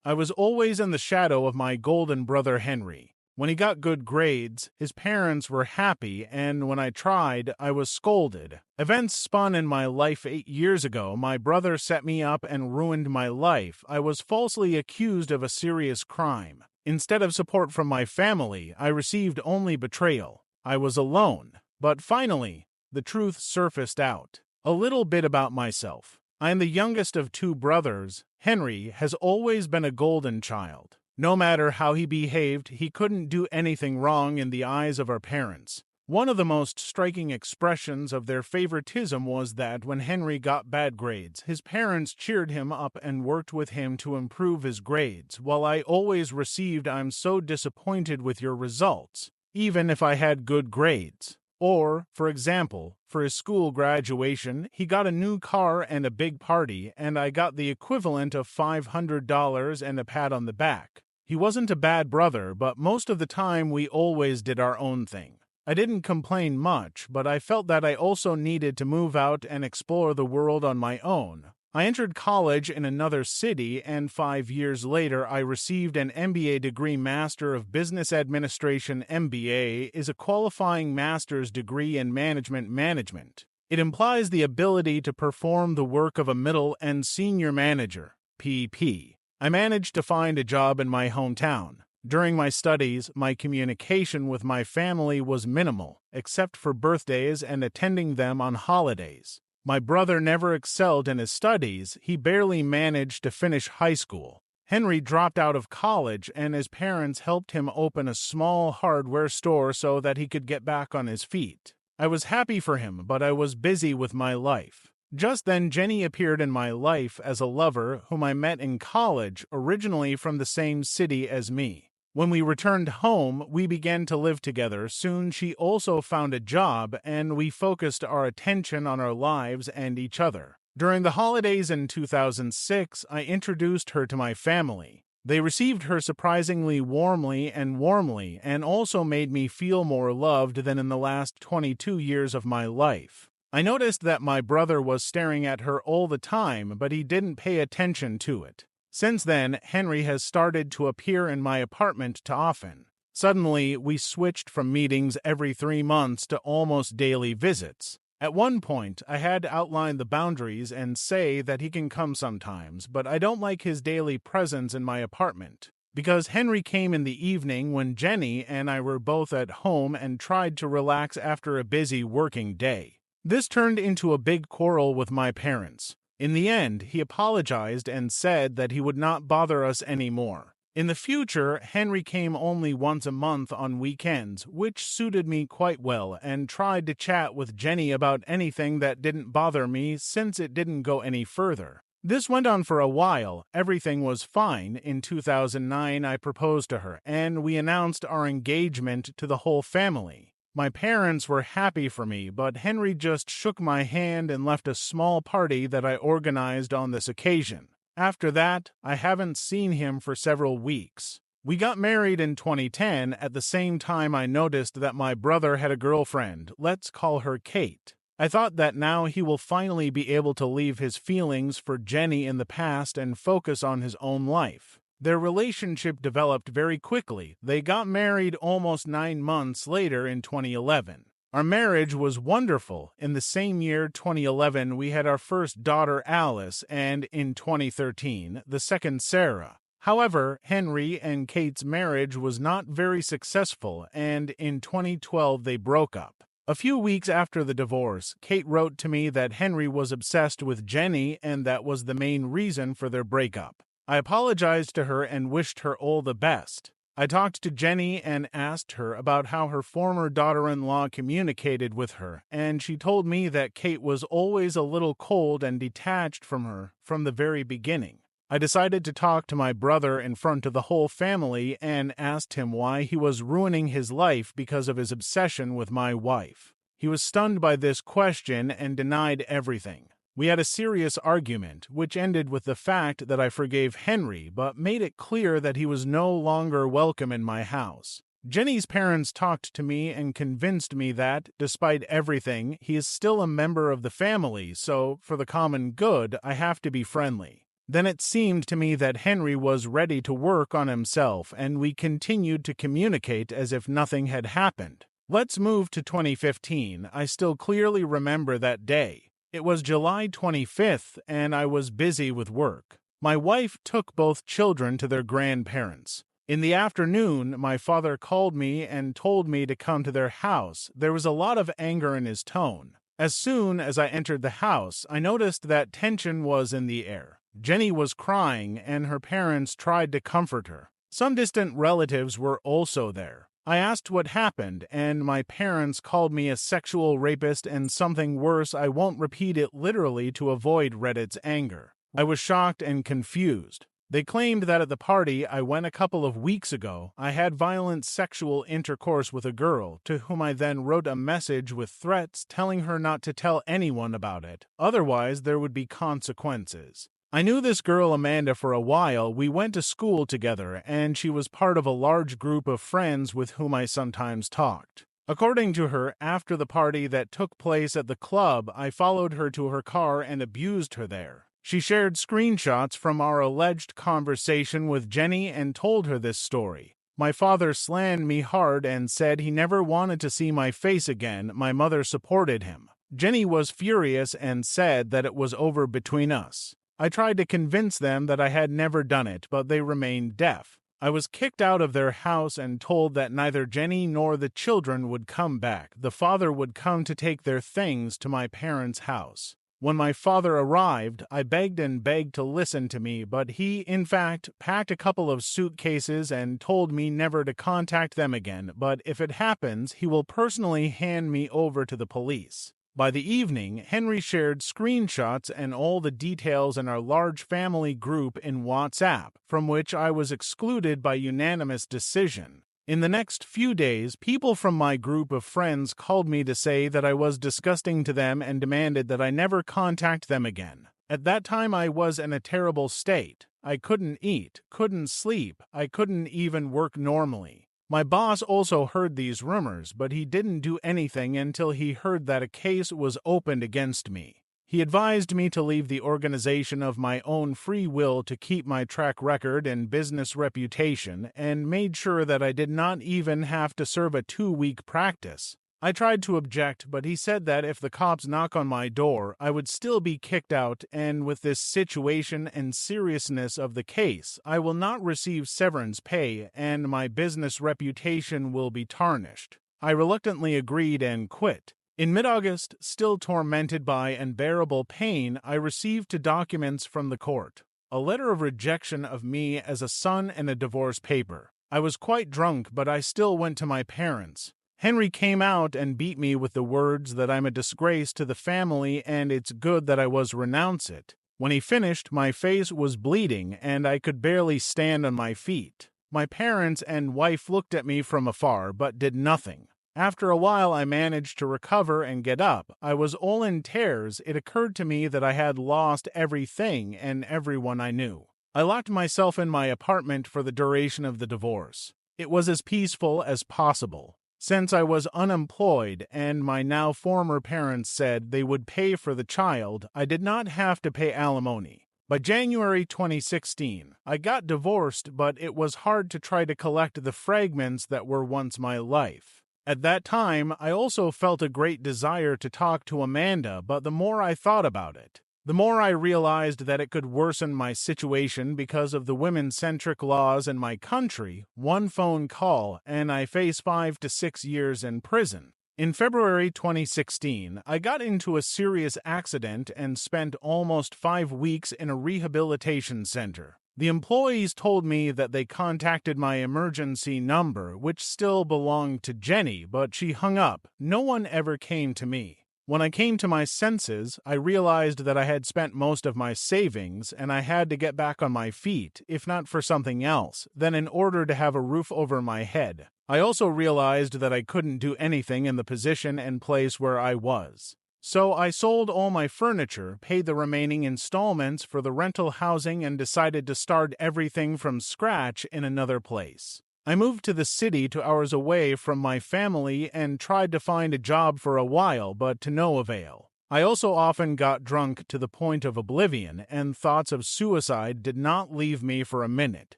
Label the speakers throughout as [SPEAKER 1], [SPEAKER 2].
[SPEAKER 1] I was always in the shadow of my golden brother Henry. When he got good grades, his parents were happy, and when I tried, I was scolded. Events spun in my life 8 years ago. My brother set me up and ruined my life. I was falsely accused of a serious crime. Instead of support from my family, I received only betrayal. I was alone. But finally, the truth surfaced out. A little bit about myself. I am the youngest of two brothers. Henry has always been a golden child. No matter how he behaved, he couldn't do anything wrong in the eyes of our parents. One of the most striking expressions of their favoritism was that when Henry got bad grades, his parents cheered him up and worked with him to improve his grades, while I always received "I'm so disappointed with your results," even if I had good grades. Or, for example, for his school graduation, he got a new car and a big party, and I got the equivalent of $500 and a pat on the back. He wasn't a bad brother, but most of the time we always did our own thing. I didn't complain much, but I felt that I also needed to move out and explore the world on my own. I entered college in another city, and 5 years later I received an MBA degree. Master of Business Administration (MBA) is a qualifying master's degree in management. It implies the ability to perform the work of a middle and senior manager (PP). I managed to find a job in my hometown. During my studies, my communication with my family was minimal, except for birthdays and attending them on holidays. My brother never excelled in his studies. He barely managed to finish high school. Henry dropped out of college, and his parents helped him open a small hardware store so that he could get back on his feet. I was happy for him, but I was busy with my life. Just then, Jenny appeared in my life as a lover whom I met in college, originally from the same city as me. When we returned home, we began to live together. Soon she also found a job, and we focused our attention on our lives and each other. During the holidays in 2006, I introduced her to my family. They received her surprisingly warmly, and also made me feel more loved than in the last 22 years of my life. I noticed that my brother was staring at her all the time, but he didn't pay attention to it. Since then, Henry has started to appear in my apartment too often. Suddenly, we switched from meetings every 3 months to almost daily visits. At one point, I had to outline the boundaries and say that he can come sometimes, but I don't like his daily presence in my apartment. Because Henry came in the evening when Jenny and I were both at home and tried to relax after a busy working day. This turned into a big quarrel with my parents. In the end, he apologized and said that he would not bother us anymore. In the future, Henry came only once a month on weekends, which suited me quite well, and tried to chat with Jenny about anything that didn't bother me since it didn't go any further. This went on for a while. Everything was fine. In 2009, I proposed to her, and we announced our engagement to the whole family. My parents were happy for me, but Henry just shook my hand and left a small party that I organized on this occasion. After that, I haven't seen him for several weeks. We got married in 2010. At the same time, I noticed that my brother had a girlfriend. Let's call her Kate. I thought that now he will finally be able to leave his feelings for Jenny in the past and focus on his own life. Their relationship developed very quickly. They got married almost 9 months later in 2011. Our marriage was wonderful. In the same year, 2011, we had our first daughter, Alice, and in 2013, the second, Sarah. However, Henry and Kate's marriage was not very successful, and in 2012 they broke up. A few weeks after the divorce, Kate wrote to me that Henry was obsessed with Jenny, and that was the main reason for their breakup. I apologized to her and wished her all the best. I talked to Jenny and asked her about how her former daughter-in-law communicated with her, and she told me that Kate was always a little cold and detached from her from the very beginning. I decided to talk to my brother in front of the whole family and asked him why he was ruining his life because of his obsession with my wife. He was stunned by this question and denied everything. We had a serious argument, which ended with the fact that I forgave Henry, but made it clear that he was no longer welcome in my house. Jenny's parents talked to me and convinced me that, despite everything, he is still a member of the family, so, for the common good, I have to be friendly. Then it seemed to me that Henry was ready to work on himself, and we continued to communicate as if nothing had happened. Let's move to 2015. I still clearly remember that day. It was July 25th, and I was busy with work. My wife took both children to their grandparents. In the afternoon, my father called me and told me to come to their house. There was a lot of anger in his tone. As soon as I entered the house, I noticed that tension was in the air. Jenny was crying, and her parents tried to comfort her. Some distant relatives were also there. I asked what happened, and my parents called me a sexual rapist and something worse. I won't repeat it literally to avoid Reddit's anger. I was shocked and confused. They claimed that at the party I went a couple of weeks ago, I had violent sexual intercourse with a girl, to whom I then wrote a message with threats telling her not to tell anyone about it, otherwise there would be consequences. I knew this girl Amanda for a while. We went to school together, and she was part of a large group of friends with whom I sometimes talked. According to her, after the party that took place at the club, I followed her to her car and abused her there. She shared screenshots from our alleged conversation with Jenny and told her this story. My father slammed me hard and said he never wanted to see my face again. My mother supported him. Jenny was furious and said that it was over between us. I tried to convince them that I had never done it, but they remained deaf. I was kicked out of their house and told that neither Jenny nor the children would come back. The father would come to take their things to my parents' house. When my father arrived, I begged and begged to listen to me, but he, in fact, packed a couple of suitcases and told me never to contact them again, but if it happens, he will personally hand me over to the police. By the evening, Henry shared screenshots and all the details in our large family group in WhatsApp, from which I was excluded by unanimous decision. In the next few days, people from my group of friends called me to say that I was disgusting to them and demanded that I never contact them again. At that time, I was in a terrible state. I couldn't eat, couldn't sleep, I couldn't even work normally. My boss also heard these rumors, but he didn't do anything until he heard that a case was opened against me. He advised me to leave the organization of my own free will to keep my track record and business reputation, and made sure that I did not even have to serve a 2-week practice. I tried to object, but he said that if the cops knock on my door, I would still be kicked out, and with this situation and seriousness of the case, I will not receive severance pay, and my business reputation will be tarnished. I reluctantly agreed and quit. In mid-August, still tormented by unbearable pain, I received 2 documents from the court. A letter of rejection of me as a son and a divorce paper. I was quite drunk, but I still went to my parents. Henry came out and beat me with the words that I'm a disgrace to the family and it's good that I was renounce it. When he finished, my face was bleeding and I could barely stand on my feet. My parents and wife looked at me from afar but did nothing. After a while, I managed to recover and get up. I was all in tears. It occurred to me that I had lost everything and everyone I knew. I locked myself in my apartment for the duration of the divorce. It was as peaceful as possible. Since I was unemployed and my now former parents said they would pay for the child, I did not have to pay alimony. By January 2016, I got divorced, but it was hard to try to collect the fragments that were once my life. At that time, I also felt a great desire to talk to Amanda, but the more I thought about it, the more I realized that it could worsen my situation because of the women-centric laws in my country. 1 phone call, and I face 5 to 6 years in prison. In February 2016, I got into a serious accident and spent almost 5 weeks in a rehabilitation center. The employees told me that they contacted my emergency number, which still belonged to Jenny, but she hung up. No one ever came to me. When I came to my senses, I realized that I had spent most of my savings and I had to get back on my feet, if not for something else, then in order to have a roof over my head. I also realized that I couldn't do anything in the position and place where I was. So I sold all my furniture, paid the remaining installments for the rental housing, and decided to start everything from scratch in another place. I moved to the city 2 hours away from my family and tried to find a job for a while, but to no avail. I also often got drunk to the point of oblivion, and thoughts of suicide did not leave me for a minute.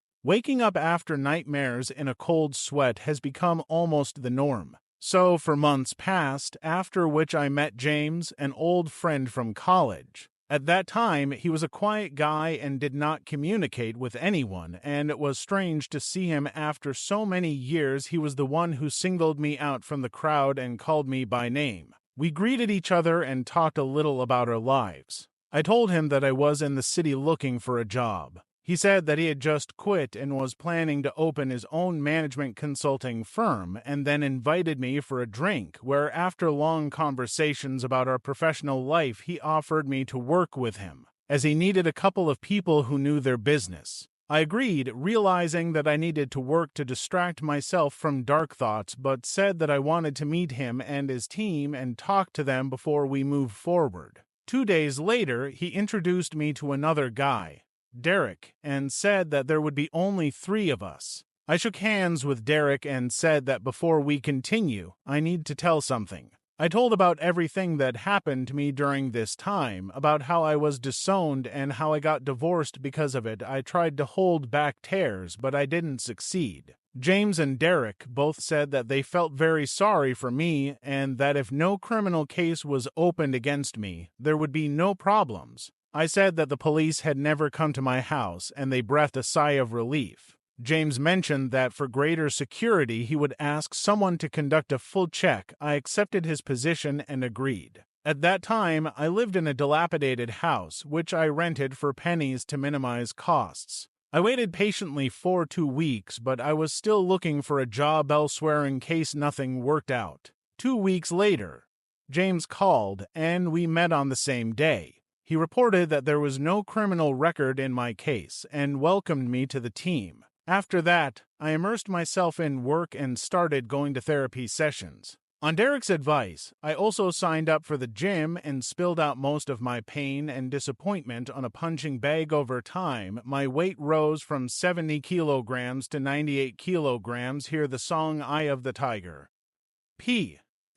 [SPEAKER 1] Waking up after nightmares in a cold sweat has become almost the norm. So, for months past, after which I met James, an old friend from college. At that time, he was a quiet guy and did not communicate with anyone, and it was strange to see him after so many years. He was the one who singled me out from the crowd and called me by name. We greeted each other and talked a little about our lives. I told him that I was in the city looking for a job. He said that he had just quit and was planning to open his own management consulting firm, and then invited me for a drink, where after long conversations about our professional life, he offered me to work with him, as he needed a couple of people who knew their business. I agreed, realizing that I needed to work to distract myself from dark thoughts, but said that I wanted to meet him and his team and talk to them before we moved forward. 2 days later, he introduced me to another guy, Derek, and said that there would be only 3 of us. I shook hands with Derek and said that before we continue, I need to tell something. I told about everything that happened to me during this time, about how I was disowned and how I got divorced because of it. I tried to hold back tears, but I didn't succeed. James and Derek both said that they felt very sorry for me and that if no criminal case was opened against me, there would be no problems. I said that the police had never come to my house, and they breathed a sigh of relief. James mentioned that for greater security he would ask someone to conduct a full check. I accepted his position and agreed. At that time, I lived in a dilapidated house, which I rented for pennies to minimize costs. I waited patiently for 2 weeks, but I was still looking for a job elsewhere in case nothing worked out. 2 weeks later, James called, and we met on the same day. He reported that there was no criminal record in my case and welcomed me to the team. After that, I immersed myself in work and started going to therapy sessions. On Derek's advice, I also signed up for the gym and spilled out most of my pain and disappointment on a punching bag. Over time. My weight rose from 70 kilograms to 98 kilograms. Hear the song Eye of the Tiger.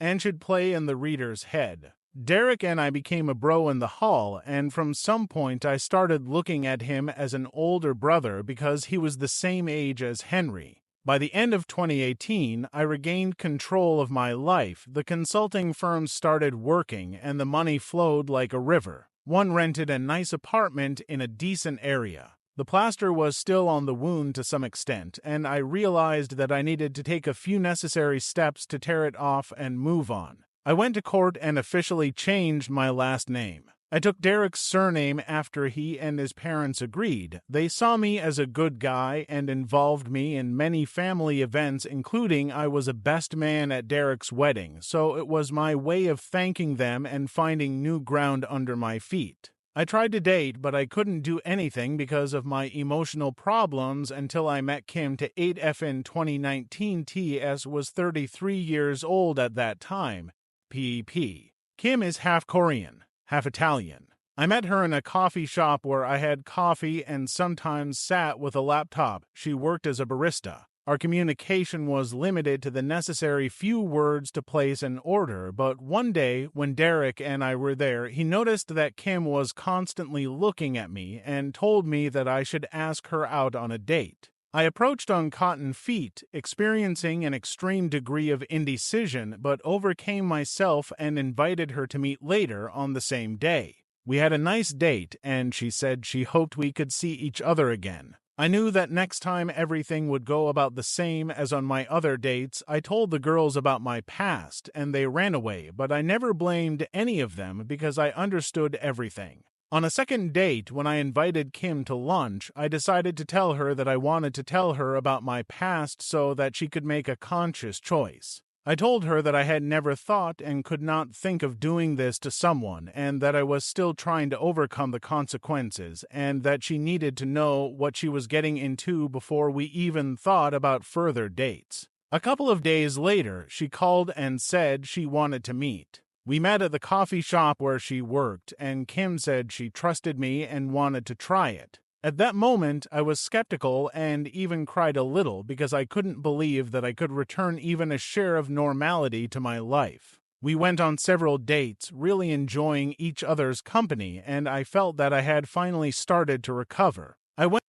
[SPEAKER 1] And should play in the reader's head. Derek and I became a bro in the hall, and from some point I started looking at him as an older brother because he was the same age as Henry. By the end of 2018, I regained control of my life. The consulting firms started working, and the money flowed like a river. One rented a nice apartment in a decent area. The plaster was still on the wound to some extent, and I realized that I needed to take a few necessary steps to tear it off and move on. I went to court and officially changed my last name. I took Derek's surname after he and his parents agreed. They saw me as a good guy and involved me in many family events, including I was a best man at Derek's wedding, so it was my way of thanking them and finding new ground under my feet. I tried to date, but I couldn't do anything because of my emotional problems until I met Kim to 8F in 2019. TS was 33 years old at that time. PP. Kim is half Korean, half Italian. I met her in a coffee shop where I had coffee and sometimes sat with a laptop. She worked as a barista. Our communication was limited to the necessary few words to place an order, but one day, when Derek and I were there, he noticed that Kim was constantly looking at me and told me that I should ask her out on a date. I approached on cotton feet, experiencing an extreme degree of indecision, but overcame myself and invited her to meet later on the same day. We had a nice date, and she said she hoped we could see each other again. I knew that next time everything would go about the same as on my other dates. I told the girls about my past, and they ran away, but I never blamed any of them because I understood everything. On a second date, when I invited Kim to lunch, I decided to tell her that I wanted to tell her about my past so that she could make a conscious choice. I told her that I had never thought and could not think of doing this to someone, and that I was still trying to overcome the consequences, and that she needed to know what she was getting into before we even thought about further dates. A couple of days later, she called and said she wanted to meet. We met at the coffee shop where she worked, and Kim said she trusted me and wanted to try it. At that moment, I was skeptical and even cried a little because I couldn't believe that I could return even a share of normality to my life. We went on several dates, really enjoying each other's company, and I felt that I had finally started to recover. I went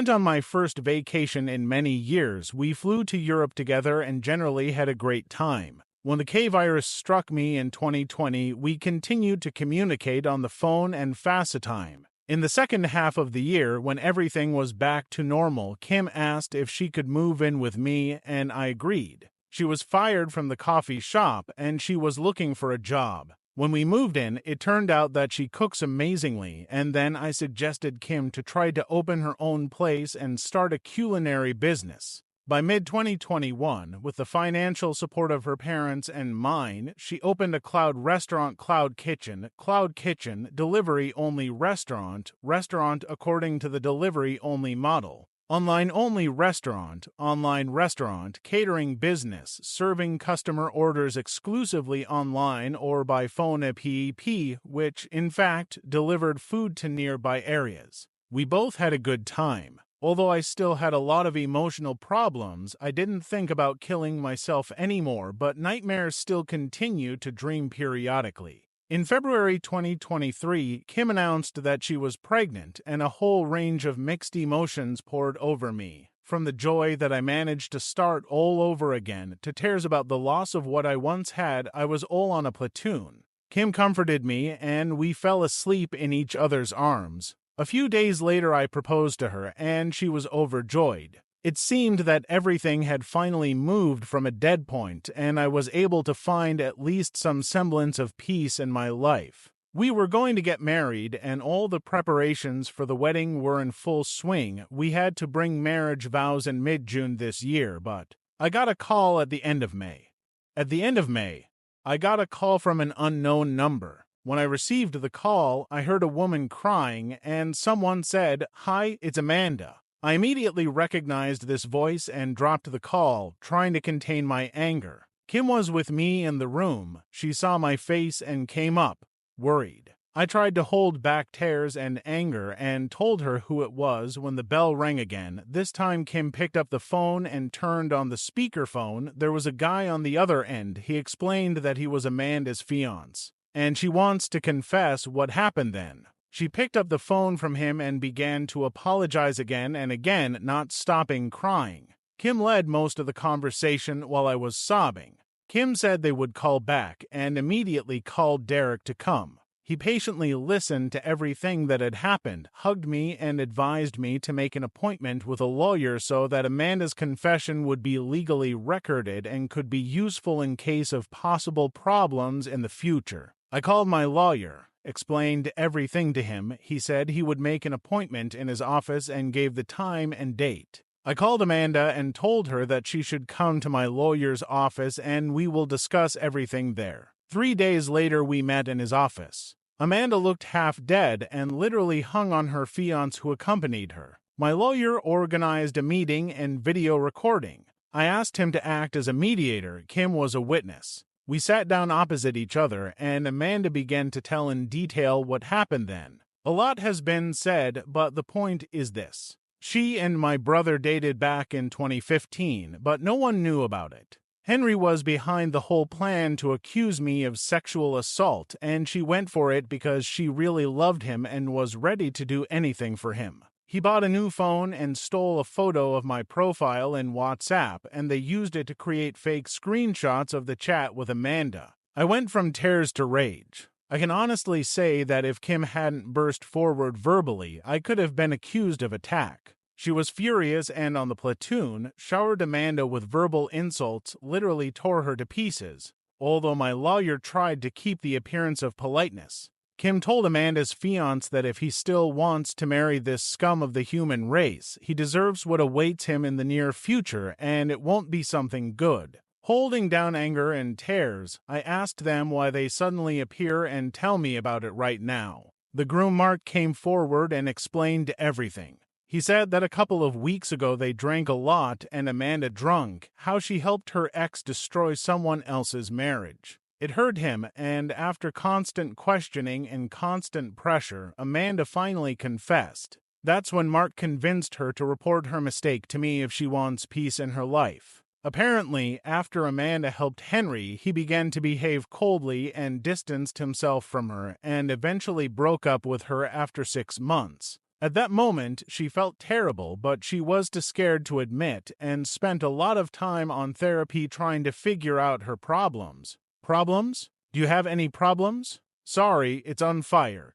[SPEAKER 1] on my first vacation in many years. We flew to Europe together and generally had a great time. When the K virus struck me in 2020, we continued to communicate on the phone and FaceTime. In the second half of the year, when everything was back to normal, Kim asked if she could move in with me, and I agreed. She was fired from the coffee shop and she was looking for a job. When we moved in, it turned out that she cooks amazingly, and then I suggested Kim to try to open her own place and start a culinary business. By mid-2021, with the financial support of her parents and mine, she opened a cloud restaurant, Cloud Kitchen, delivery-only restaurant according to the delivery-only model. Online-only restaurant, catering business, serving customer orders exclusively online or by phone app, which, in fact, delivered food to nearby areas. We both had a good time. Although I still had a lot of emotional problems, I didn't think about killing myself anymore, but nightmares still continued to dream periodically. In February 2023, Kim announced that she was pregnant, and a whole range of mixed emotions poured over me. From the joy that I managed to start all over again, to tears about the loss of what I once had, I was all on a platoon. Kim comforted me, and we fell asleep in each other's arms. A few days later I proposed to her, and she was overjoyed. It seemed that everything had finally moved from a dead point, and I was able to find at least some semblance of peace in my life. We were going to get married, and all the preparations for the wedding were in full swing. We had to bring marriage vows in mid-June this year, but I got a call at the end of May. I got a call from an unknown number. When I received the call, I heard a woman crying, and someone said, "Hi, it's Amanda." I immediately recognized this voice and dropped the call, trying to contain my anger. Kim was with me in the room. She saw my face and came up, worried. I tried to hold back tears and anger and told her who it was when the bell rang again. This time Kim picked up the phone and turned on the speakerphone. There was a guy on the other end. He explained that he was Amanda's fiancé, and she wants to confess what happened then. She picked up the phone from him and began to apologize again and again, not stopping crying. Kim led most of the conversation while I was sobbing. Kim said they would call back and immediately called Derek to come. He patiently listened to everything that had happened, hugged me, and advised me to make an appointment with a lawyer so that Amanda's confession would be legally recorded and could be useful in case of possible problems in the future. I called my lawyer, explained everything to him. He said he would make an appointment in his office and gave the time and date. I called Amanda and told her that she should come to my lawyer's office and we will discuss everything there. 3 days later, we met in his office. Amanda looked half dead and literally hung on her fiancé who accompanied her. My lawyer organized a meeting and video recording. I asked him to act as a mediator. Kim was a witness. We sat down opposite each other, and Amanda began to tell in detail what happened then. A lot has been said, but the point is this. She and my brother dated back in 2015, but no one knew about it. Henry was behind the whole plan to accuse me of sexual assault, and she went for it because she really loved him and was ready to do anything for him. He bought a new phone and stole a photo of my profile in WhatsApp, and they used it to create fake screenshots of the chat with Amanda. I went from tears to rage. I can honestly say that if Kim hadn't burst forward verbally, I could have been accused of attack. She was furious and on the platoon, showered Amanda with verbal insults, literally tore her to pieces, although my lawyer tried to keep the appearance of politeness. Kim told Amanda's fiancé that if he still wants to marry this scum of the human race, he deserves what awaits him in the near future, and it won't be something good. Holding down anger and tears, I asked them why they suddenly appear and tell me about it right now. The groom Mark came forward and explained everything. He said that a couple of weeks ago they drank a lot and Amanda drunk, how she helped her ex destroy someone else's marriage. It hurt him, and after constant questioning and constant pressure, Amanda finally confessed. That's when Mark convinced her to report her mistake to me if she wants peace in her life. Apparently, after Amanda helped Henry, he began to behave coldly and distanced himself from her and eventually broke up with her after 6 months. At that moment, she felt terrible, but she was too scared to admit and spent a lot of time on therapy trying to figure out her problems. Problems? Do you have any problems? Sorry, it's on fire.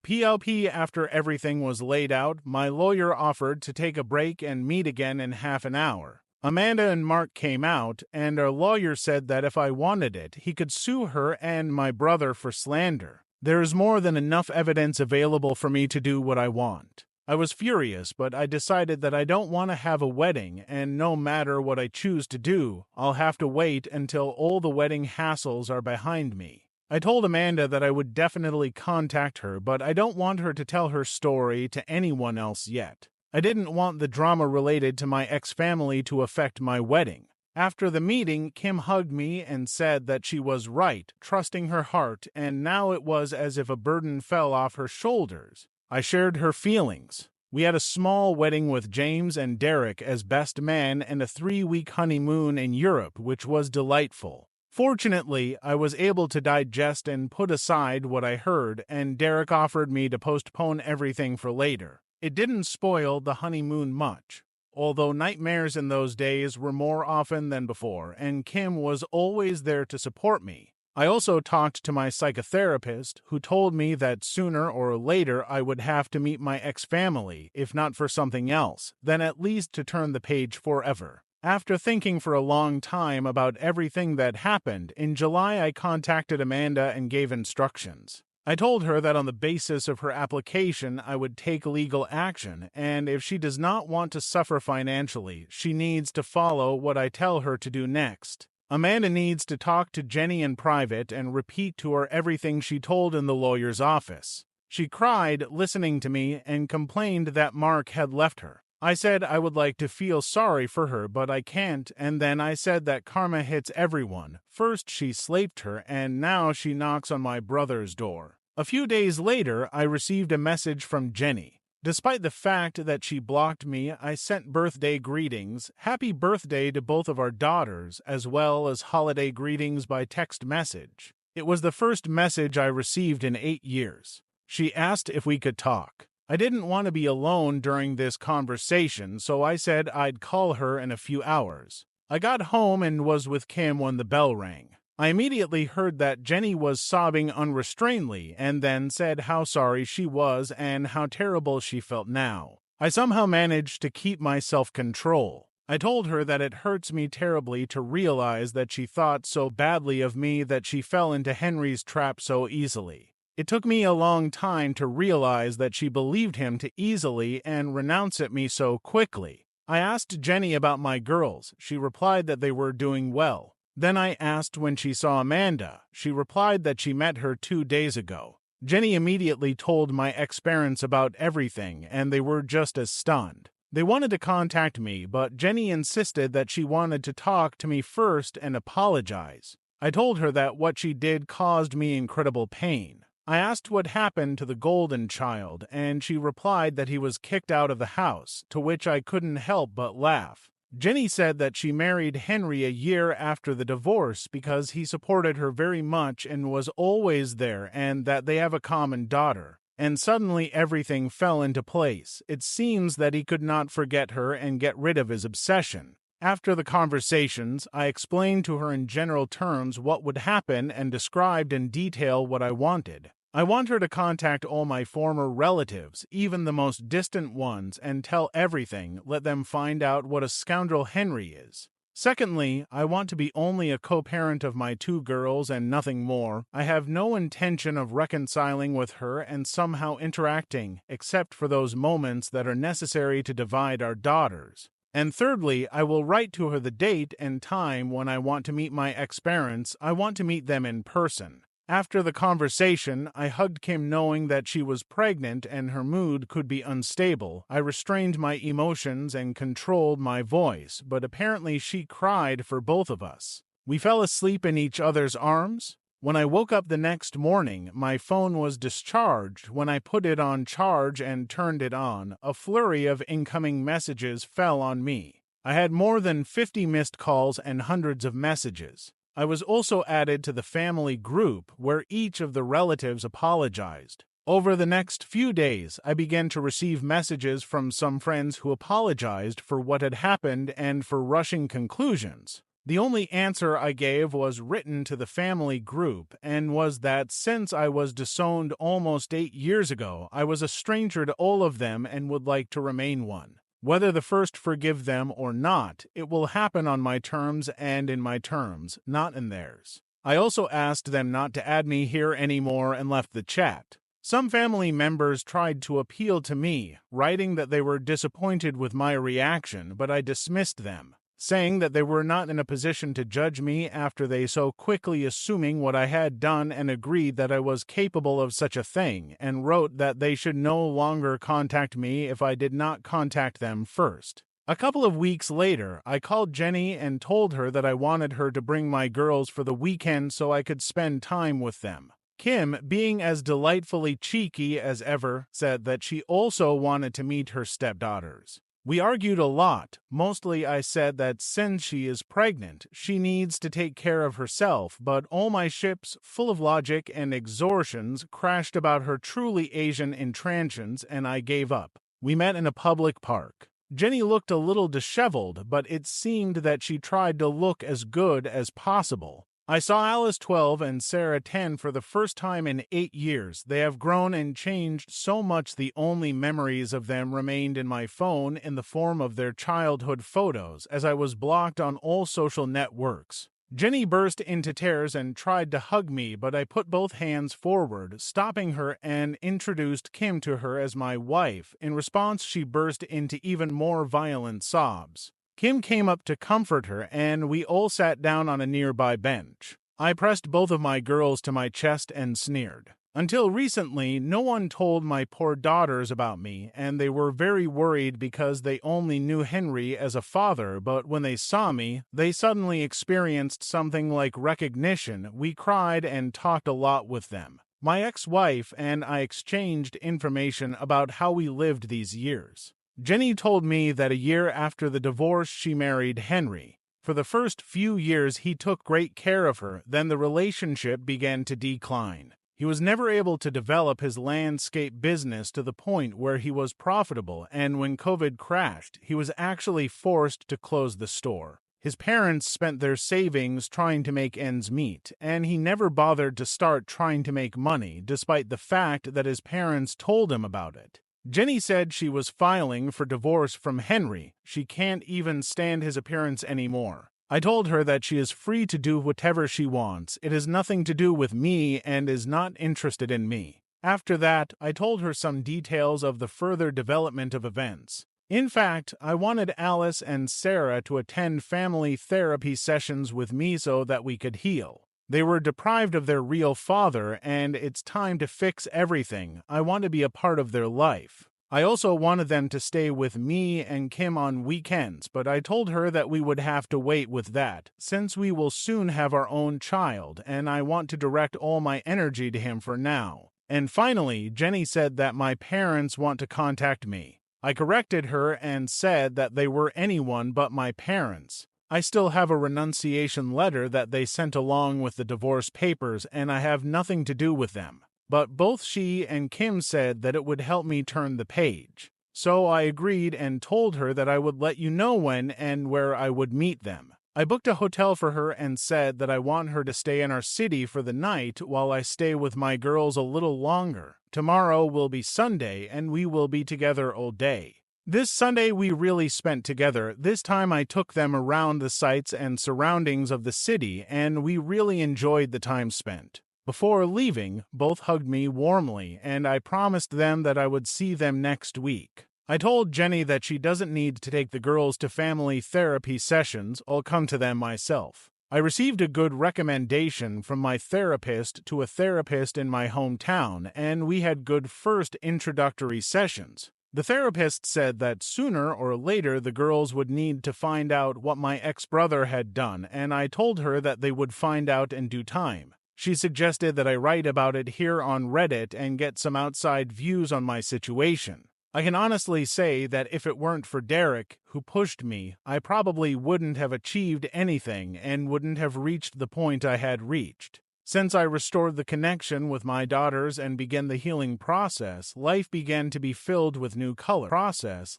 [SPEAKER 1] PLP. After everything was laid out, my lawyer offered to take a break and meet again in half an hour. Amanda and Mark came out, and our lawyer said that if I wanted it, he could sue her and my brother for slander. There is more than enough evidence available for me to do what I want. I was furious, but I decided that I don't want to have a wedding, and no matter what I choose to do, I'll have to wait until all the wedding hassles are behind me. I told Amanda that I would definitely contact her, but I don't want her to tell her story to anyone else yet. I didn't want the drama related to my ex-family to affect my wedding. After the meeting, Kim hugged me and said that she was right, trusting her heart, and now it was as if a burden fell off her shoulders. I shared her feelings. We had a small wedding with James and Derek as best man and a 3-week honeymoon in Europe, which was delightful. Fortunately, I was able to digest and put aside what I heard, and Derek offered me to postpone everything for later. It didn't spoil the honeymoon much, although nightmares in those days were more often than before, and Kim was always there to support me. I also talked to my psychotherapist, who told me that sooner or later I would have to meet my ex-family, if not for something else, then at least to turn the page forever. After thinking for a long time about everything that happened, in July I contacted Amanda and gave instructions. I told her that on the basis of her application, I would take legal action, and if she does not want to suffer financially, she needs to follow what I tell her to do next. Amanda needs to talk to Jenny in private and repeat to her everything she told in the lawyer's office. She cried listening to me and complained that Mark had left her. I said I would like to feel sorry for her, but I can't, and then I said that karma hits everyone. First she slapped her, and now she knocks on my brother's door. A few days later, I received a message from Jenny. Despite the fact that she blocked me, I sent birthday greetings, happy birthday to both of our daughters, as well as holiday greetings by text message. It was the first message I received in 8 years. She asked if we could talk. I didn't want to be alone during this conversation, so I said I'd call her in a few hours. I got home and was with Kim when the bell rang. I immediately heard that Jenny was sobbing unrestrainedly and then said how sorry she was and how terrible she felt now. I somehow managed to keep my self-control. I told her that it hurts me terribly to realize that she thought so badly of me that she fell into Henry's trap so easily. It took me a long time to realize that she believed him too easily and renounced at me so quickly. I asked Jenny about my girls. She replied that they were doing well. Then I asked when she saw Amanda. She replied that she met her 2 days ago. Jenny immediately told my ex-parents about everything, and they were just as stunned. They wanted to contact me, but Jenny insisted that she wanted to talk to me first and apologize. I told her that what she did caused me incredible pain. I asked what happened to the golden child, and she replied that he was kicked out of the house, to which I couldn't help but laugh. Jenny said that she married Henry a year after the divorce because he supported her very much and was always there, and that they have a common daughter. And suddenly everything fell into place. It seems that he could not forget her and get rid of his obsession. After the conversations, I explained to her in general terms what would happen and described in detail what I wanted. I want her to contact all my former relatives, even the most distant ones, and tell everything, let them find out what a scoundrel Henry is. Secondly, I want to be only a co-parent of my 2 girls and nothing more. I have no intention of reconciling with her and somehow interacting, except for those moments that are necessary to divide our daughters. And thirdly, I will write to her the date and time when I want to meet my ex-parents. I want to meet them in person. After the conversation, I hugged Kim knowing that she was pregnant and her mood could be unstable. I restrained my emotions and controlled my voice, but apparently she cried for both of us. We fell asleep in each other's arms. When I woke up the next morning, my phone was discharged. When I put it on charge and turned it on, a flurry of incoming messages fell on me. I had more than 50 missed calls and hundreds of messages. I was also added to the family group where each of the relatives apologized. Over the next few days, I began to receive messages from some friends who apologized for what had happened and for rushing conclusions. The only answer I gave was written to the family group and was that since I was disowned almost 8 years ago, I was a stranger to all of them and would like to remain one. Whether the first forgive them or not, it will happen on my terms and in my terms, not in theirs. I also asked them not to add me here anymore and left the chat. Some family members tried to appeal to me, writing that they were disappointed with my reaction, but I dismissed them, saying that they were not in a position to judge me after they so quickly assuming what I had done and agreed that I was capable of such a thing, and wrote that they should no longer contact me if I did not contact them first. A couple of weeks later, I called Jenny and told her that I wanted her to bring my girls for the weekend so I could spend time with them. Kim, being as delightfully cheeky as ever, said that she also wanted to meet her stepdaughters. We argued a lot. Mostly I said that since she is pregnant, she needs to take care of herself, but all my ships, full of logic and extortions, crashed about her truly Asian intransigence and I gave up. We met in a public park. Jenny looked a little disheveled, but it seemed that she tried to look as good as possible. I saw Alice 12 and Sarah 10 for the first time in 8 years. They have grown and changed so much the only memories of them remained in my phone in the form of their childhood photos, as I was blocked on all social networks. Jenny burst into tears and tried to hug me, but I put both hands forward, stopping her and introduced Kim to her as my wife. In response, she burst into even more violent sobs. Kim came up to comfort her, and we all sat down on a nearby bench. I pressed both of my girls to my chest and sneered. Until recently, no one told my poor daughters about me, and they were very worried because they only knew Henry as a father, but when they saw me, they suddenly experienced something like recognition. We cried and talked a lot with them. My ex-wife and I exchanged information about how we lived these years. Jenny told me that a year after the divorce she married Henry. For the first few years he took great care of her, then the relationship began to decline. He was never able to develop his landscape business to the point where he was profitable, and when COVID crashed, he was actually forced to close the store. His parents spent their savings trying to make ends meet, and he never bothered to start trying to make money, despite the fact that his parents told him about it. Jenny said she was filing for divorce from Henry. She can't even stand his appearance anymore. I told her that she is free to do whatever she wants. It has nothing to do with me and is not interested in me. After that, I told her some details of the further development of events. In fact, I wanted Alice and Sarah to attend family therapy sessions with me so that we could heal. They were deprived of their real father, and it's time to fix everything. I want to be a part of their life. I also wanted them to stay with me and Kim on weekends, but I told her that we would have to wait with that, since we will soon have our own child, and I want to direct all my energy to him for now. And finally, Jenny said that my parents want to contact me. I corrected her and said that they were anyone but my parents. I still have a renunciation letter that they sent along with the divorce papers, and I have nothing to do with them. But both she and Kim said that it would help me turn the page. So I agreed and told her that I would let you know when and where I would meet them. I booked a hotel for her and said that I want her to stay in our city for the night while I stay with my girls a little longer. Tomorrow will be Sunday, and we will be together all day. This Sunday we really spent together. This time I took them around the sights and surroundings of the city, and we really enjoyed the time spent. Before leaving, both hugged me warmly, and I promised them that I would see them next week. I told Jenny that she doesn't need to take the girls to family therapy sessions. I'll come to them myself. I received a good recommendation from my therapist to a therapist in my hometown, and we had good first introductory sessions. The therapist said that sooner or later the girls would need to find out what my ex-brother had done, and I told her that they would find out in due time. She suggested that I write about it here on Reddit and get some outside views on my situation. I can honestly say that if it weren't for Derek, who pushed me, I probably wouldn't have achieved anything and wouldn't have reached the point I had reached. Since I restored the connection with my daughters and began the healing process, life began to be filled with new colors.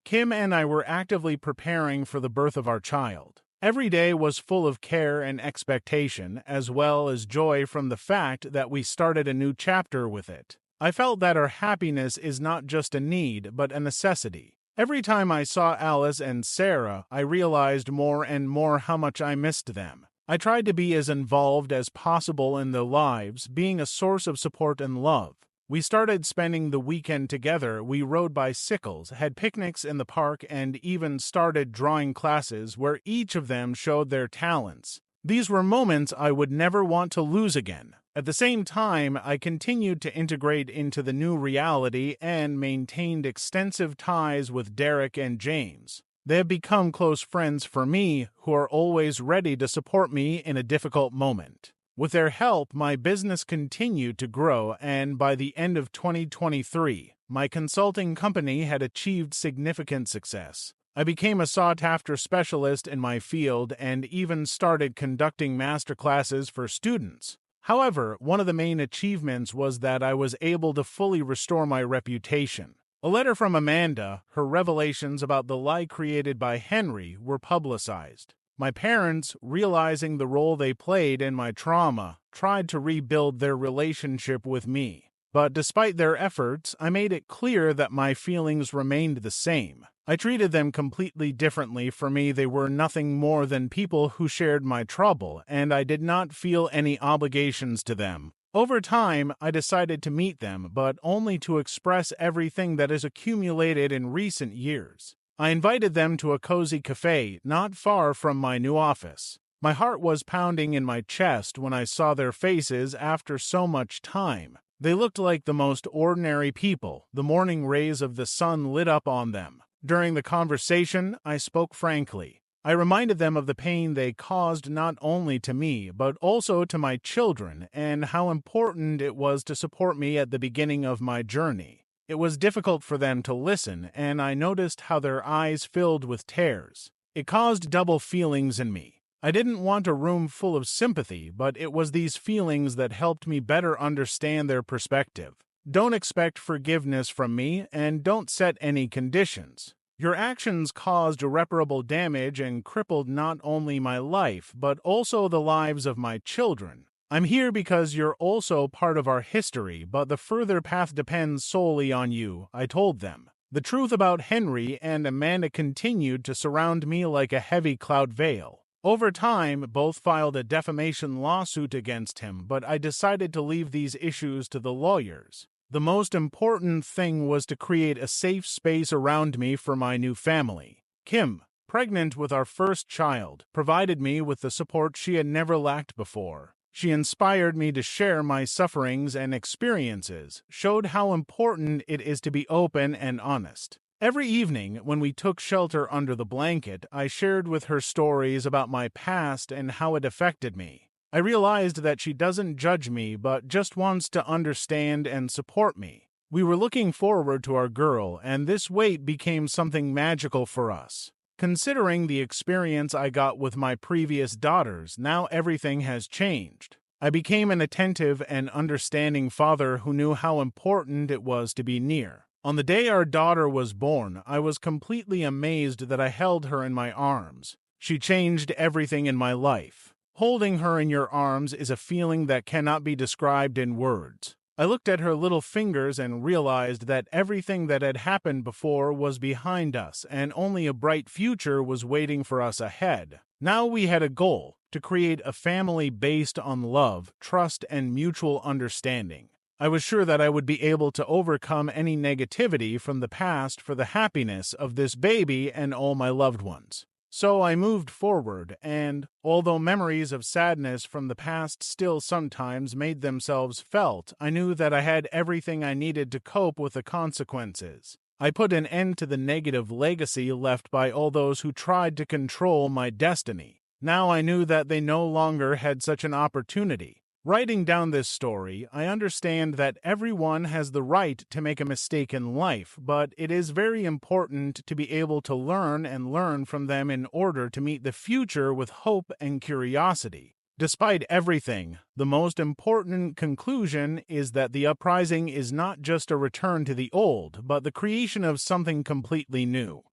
[SPEAKER 1] Kim and I were actively preparing for the birth of our child. Every day was full of care and expectation, as well as joy from the fact that we started a new chapter with it. I felt that our happiness is not just a need, but a necessity. Every time I saw Alice and Sarah, I realized more and more how much I missed them. I tried to be as involved as possible in their lives, being a source of support and love. We started spending the weekend together, we rode bicycles, had picnics in the park, and even started drawing classes where each of them showed their talents. These were moments I would never want to lose again. At the same time, I continued to integrate into the new reality and maintained extensive ties with Derek and James. They have become close friends for me, who are always ready to support me in a difficult moment. With their help, my business continued to grow, and by the end of 2023, my consulting company had achieved significant success. I became a sought-after specialist in my field and even started conducting masterclasses for students. However, one of the main achievements was that I was able to fully restore my reputation. A letter from Amanda, her revelations about the lie created by Henry, were publicized. My parents, realizing the role they played in my trauma, tried to rebuild their relationship with me. But despite their efforts, I made it clear that my feelings remained the same. I treated them completely differently. For me, they were nothing more than people who shared my trouble, and I did not feel any obligations to them. Over time, I decided to meet them, but only to express everything that has accumulated in recent years. I invited them to a cozy cafe not far from my new office. My heart was pounding in my chest when I saw their faces after so much time. They looked like the most ordinary people. The morning rays of the sun lit up on them. During the conversation, I spoke frankly. I reminded them of the pain they caused not only to me, but also to my children, and how important it was to support me at the beginning of my journey. It was difficult for them to listen, and I noticed how their eyes filled with tears. It caused double feelings in me. I didn't want a room full of sympathy, but it was these feelings that helped me better understand their perspective. Don't expect forgiveness from me, and don't set any conditions. Your actions caused irreparable damage and crippled not only my life, but also the lives of my children. I'm here because you're also part of our history, but the further path depends solely on you, I told them. The truth about Henry and Amanda continued to surround me like a heavy cloud veil. Over time, both filed a defamation lawsuit against him, but I decided to leave these issues to the lawyers. The most important thing was to create a safe space around me for my new family. Kim, pregnant with our first child, provided me with the support she had never lacked before. She inspired me to share my sufferings and experiences, showed how important it is to be open and honest. Every evening, when we took shelter under the blanket, I shared with her stories about my past and how it affected me. I realized that she doesn't judge me, but just wants to understand and support me. We were looking forward to our girl, and this wait became something magical for us. Considering the experience I got with my previous daughters, now everything has changed. I became an attentive and understanding father who knew how important it was to be near. On the day our daughter was born, I was completely amazed that I held her in my arms. She changed everything in my life. Holding her in your arms is a feeling that cannot be described in words. I looked at her little fingers and realized that everything that had happened before was behind us and only a bright future was waiting for us ahead. Now we had a goal: to create a family based on love, trust, and mutual understanding. I was sure that I would be able to overcome any negativity from the past for the happiness of this baby and all my loved ones. So I moved forward, and although memories of sadness from the past still sometimes made themselves felt, I knew that I had everything I needed to cope with the consequences. I put an end to the negative legacy left by all those who tried to control my destiny. Now I knew that they no longer had such an opportunity. Writing down this story, I understand that everyone has the right to make a mistake in life, but it is very important to be able to learn from them in order to meet the future with hope and curiosity. Despite everything, the most important conclusion is that the uprising is not just a return to the old, but the creation of something completely new.